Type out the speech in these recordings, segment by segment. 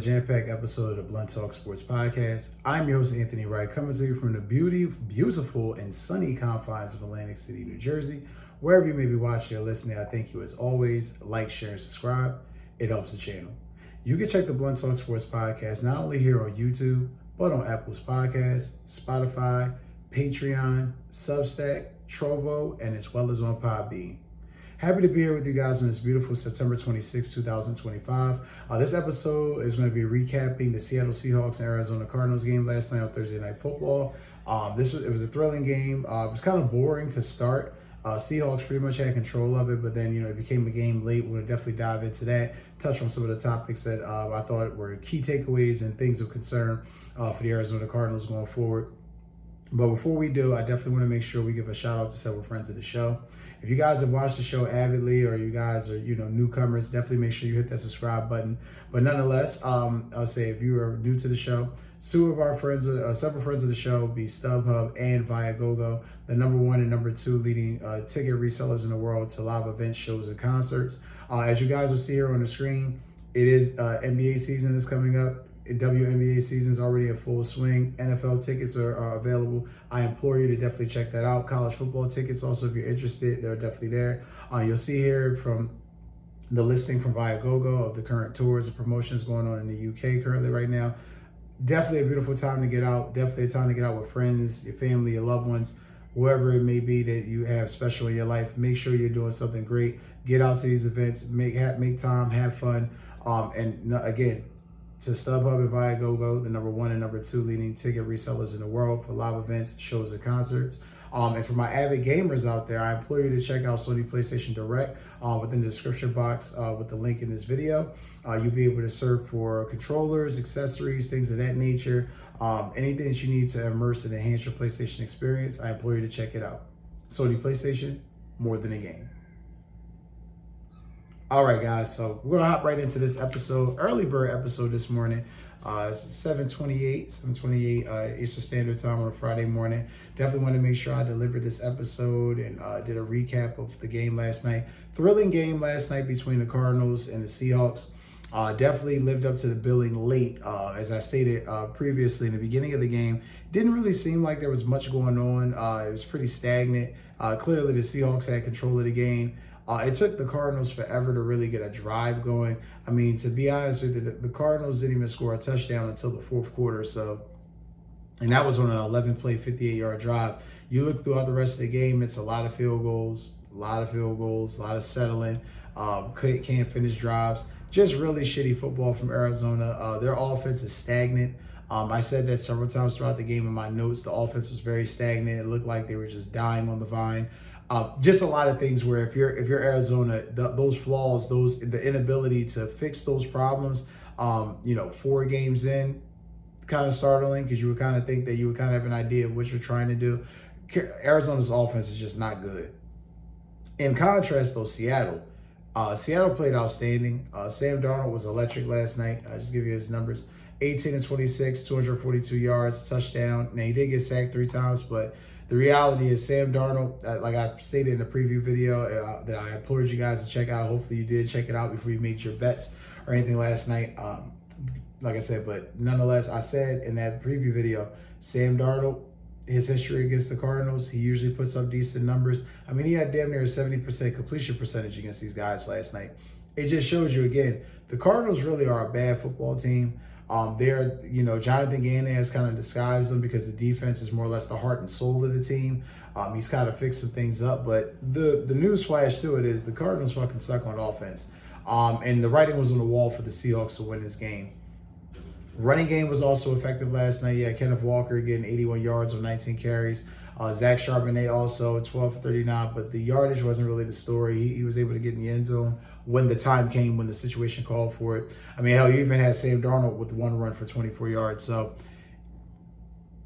jam-packed episode of the Blunt Talk Sports Podcast. I'm your host, Anthony Wright, coming to you from the beautiful, and sunny confines of Atlantic City, New Jersey. Wherever you may be watching or listening, I thank you as always. Like, share, and subscribe. It helps the channel. You can check the Blunt Talk Sports Podcast not only here on YouTube, but on Apple's Podcasts, Spotify, Patreon, Substack, Trovo, and as well as on Podbean. Happy to be here with you guys on this beautiful September 26, 2025. This episode is going to be recapping the Seattle Seahawks and Arizona Cardinals game last night on Thursday Night Football. It was a thrilling game. It was kind of boring to start. Seahawks pretty much had control of it, but then, it became a game late. We'll definitely dive into that, touch on some of the topics that I thought were key takeaways and things of concern for the Arizona Cardinals going forward. But before we do, I definitely want to make sure we give a shout out to several friends of the show. If you guys have watched the show avidly, or you guys are, newcomers, definitely make sure you hit that subscribe button. But nonetheless, I'll say if you are new to the show, several friends of the show be StubHub and Viagogo, the number one and number two leading ticket resellers in the world to live events, shows, and concerts. As you guys will see here on the screen, it is NBA season is coming up. WNBA season is already in full swing. NFL tickets are available. I implore you to definitely check that out. College football tickets also, if you're interested, they're definitely there. You'll see here from the listing from Viagogo of the current tours and promotions going on in the UK currently right now. Definitely a beautiful time to get out. Definitely a time to get out with friends, your family, your loved ones, whoever it may be that you have special in your life. Make sure you're doing something great. Get out to these events. Make time, have fun. Again, to StubHub and Viagogo, the number one and number two leading ticket resellers in the world for live events, shows, and concerts. And for my avid gamers out there, I implore you to check out Sony PlayStation Direct within the description box with the link in this video. You'll be able to search for controllers, accessories, things of that nature, anything that you need to immerse and enhance your PlayStation experience. I implore you to check it out. Sony PlayStation, more than a game. All right, guys, so we're going to hop right into this episode, early bird episode this morning. It's 7:28 Eastern Standard Time on a Friday morning. Definitely want to make sure I delivered this episode and did a recap of the game last night. Thrilling game last night between the Cardinals and the Seahawks. Definitely lived up to the billing late. As I stated previously in the beginning of the game, didn't really seem like there was much going on. It was pretty stagnant. Clearly, the Seahawks had control of the game. It took the Cardinals forever to really get a drive going. I mean, to be honest with you, the Cardinals didn't even score a touchdown until the fourth quarter. And that was on an 11-play, 58-yard drive. You look throughout the rest of the game, it's a lot of field goals, a lot of settling. Can't finish drives. Just really shitty football from Arizona. Their offense is stagnant. I said that several times throughout the game in my notes. The offense was very stagnant. It looked like they were just dying on the vine. Just a lot of things where if you're Arizona, those flaws, the inability to fix those problems, 4 games in, kind of startling, because you would kind of think that you would kind of have an idea of what you're trying to do. Arizona's offense is just not good. In contrast, though, Seattle played outstanding. Sam Darnold was electric last night. I'll just give you his numbers: 18-26, 242 yards, touchdown. Now, he did get sacked 3 times, but the reality is Sam Darnold, like I stated in the preview video that I implored you guys to check out. Hopefully you did check it out before you made your bets or anything last night. Like I said, but nonetheless, I said in that preview video, Sam Darnold, his history against the Cardinals, he usually puts up decent numbers. I mean, he had damn near a 70% completion percentage against these guys last night. It just shows you, again, the Cardinals really are a bad football team. Jonathan Gannon has kind of disguised them because the defense is more or less the heart and soul of the team. He's kind of fixed some things up, but the news flash to it is the Cardinals fucking suck on offense. And the writing was on the wall for the Seahawks to win this game. Running game was also effective last night. Yeah, Kenneth Walker getting 81 yards on 19 carries. Zach Charbonnet also 12-39, but the yardage wasn't really the story. He was able to get in the end zone when the time came, when the situation called for it. I mean, hell, you even had Sam Darnold with 1 run for 24 yards. So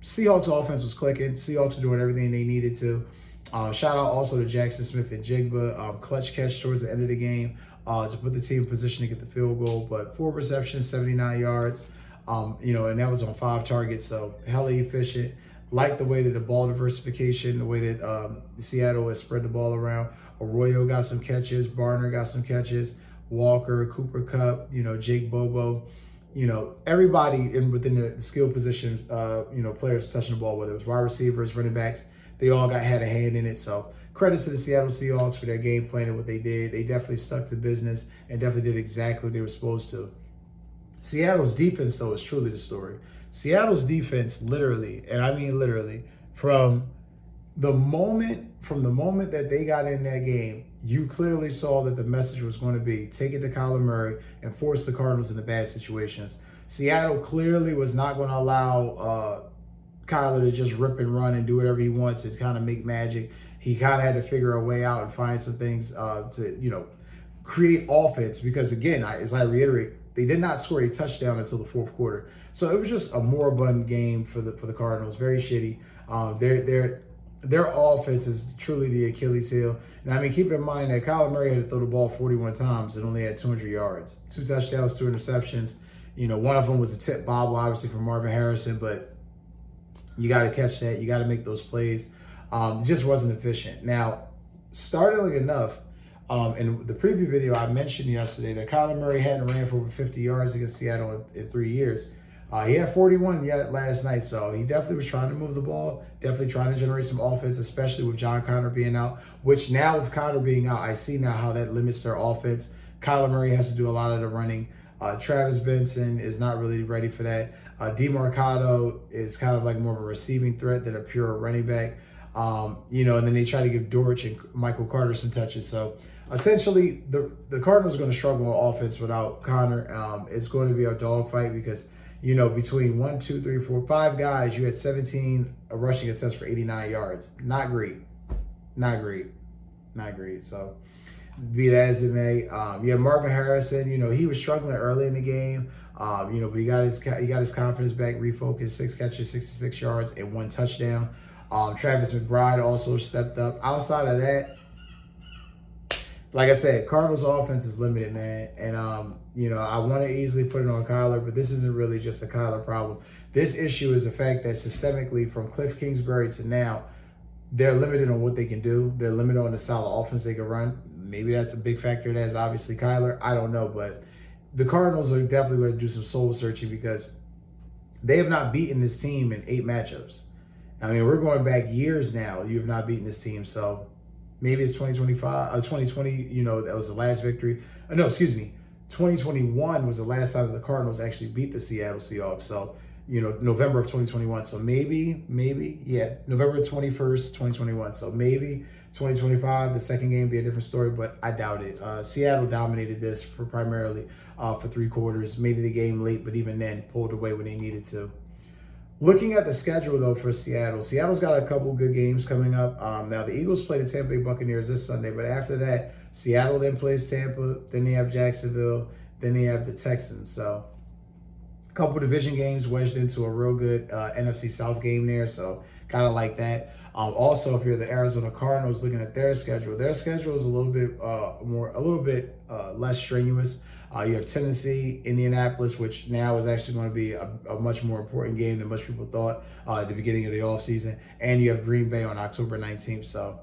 Seahawks offense was clicking. Seahawks were doing everything they needed to. Shout out also to Jackson Smith and Jigba. Clutch catch towards the end of the game to put the team in position to get the field goal. But 4 receptions, 79 yards. And that was on 5 targets. So hella efficient. Like the way that the ball diversification, the way that Seattle has spread the ball around. Arroyo got some catches. Barner got some catches. Walker, Cooper Kupp, Jake Bobo. everybody within the skill positions, players touching the ball, whether it was wide receivers, running backs, they all had a hand in it. So credit to the Seattle Seahawks for their game plan and what they did. They definitely stuck to business and definitely did exactly what they were supposed to. Seattle's defense, though, is truly the story. Seattle's defense, literally, and I mean literally, from the moment that they got in that game, you clearly saw that the message was going to be take it to kylermurray and force the Cardinals into bad situations. Seattle clearly was not going to allow Kyler to just rip and run and do whatever he wants and kind of make magic. He kind of had to figure a way out and find some things to create offense, because again, as I reiterate, they did not score a touchdown until the fourth quarter. So it was just a moribund game for the Cardinals. Very shitty. Their offense is truly the Achilles heel. And I mean, keep in mind that kylermurray had to throw the ball 41 times and only had 200 yards. 2 touchdowns, 2 interceptions. One of them was a tip bobble, obviously, from Marvin Harrison, but you got to catch that. You got to make those plays. It just wasn't efficient. Now, startlingly enough, in the preview video, I mentioned yesterday that kylermurray hadn't ran for over 50 yards against Seattle in 3 years. He had 41 last night, so he definitely was trying to move the ball, definitely trying to generate some offense, especially with John Connor being out, which now with Connor being out, I see now how that limits their offense. kylermurray has to do a lot of the running. Travis Benson is not really ready for that. DeMarcado is kind of like more of a receiving threat than a pure running back. And then they try to give Dortch and Michael Carter some touches. So essentially, the Cardinals are going to struggle on offense without Connor. It's going to be a dogfight because, between 1, 2, 3, 4, 5 guys, you had 17 rushing attempts for 89 yards. Not great. So be that as it may, Marvin Harrison, he was struggling early in the game, but he got his confidence back, refocused, 6 catches, 66 yards, and 1 touchdown. Travis McBride also stepped up. Outside of that, like I said, Cardinals offense is limited, man. And, I want to easily put it on Kyler, but this isn't really just a Kyler problem. This issue is the fact that systemically from Cliff Kingsbury to now, they're limited on what they can do. They're limited on the style of offense they can run. Maybe that's a big factor. That's obviously Kyler. I don't know, but the Cardinals are definitely going to do some soul searching because they have not beaten this team in 8 matchups. I mean, we're going back years now. You have not beaten this team, so maybe it's 2020, that was the last victory. 2021 was the last time that the Cardinals actually beat the Seattle Seahawks. So, November of 2021. So maybe, November 21st, 2021. So maybe 2025, the second game be a different story, but I doubt it. Seattle dominated this primarily for 3 quarters, made it a game late, but even then pulled away when they needed to. Looking at the schedule, though, for Seattle's got a couple good games coming up. Now, the Eagles play the Tampa Bay Buccaneers this Sunday, but after that, Seattle then plays Tampa, then they have Jacksonville, then they have the Texans. So, a couple division games wedged into a real good NFC South game there, so kind of like that. Also, if you're the Arizona Cardinals, looking at their schedule is a little bit less strenuous. You have Tennessee, Indianapolis, which now is actually going to be a much more important game than most people thought at the beginning of the offseason. And you have Green Bay on October 19th. So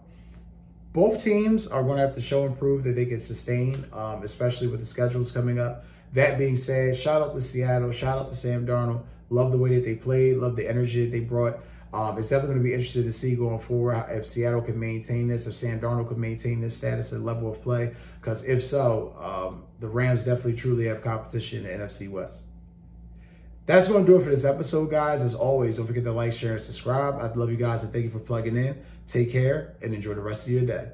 both teams are going to have to show and prove that they can sustain, especially with the schedules coming up. That being said, shout out to Seattle. Shout out to Sam Darnold. Love the way that they played. Love the energy that they brought. It's definitely going to be interesting to see going forward if Seattle can maintain this, if Sam Darnold can maintain this status and level of play. Because if so, the Rams definitely truly have competition in the NFC West. That's going to do it for this episode, guys. As always, don't forget to like, share, and subscribe. I'd love you guys and thank you for plugging in. Take care and enjoy the rest of your day.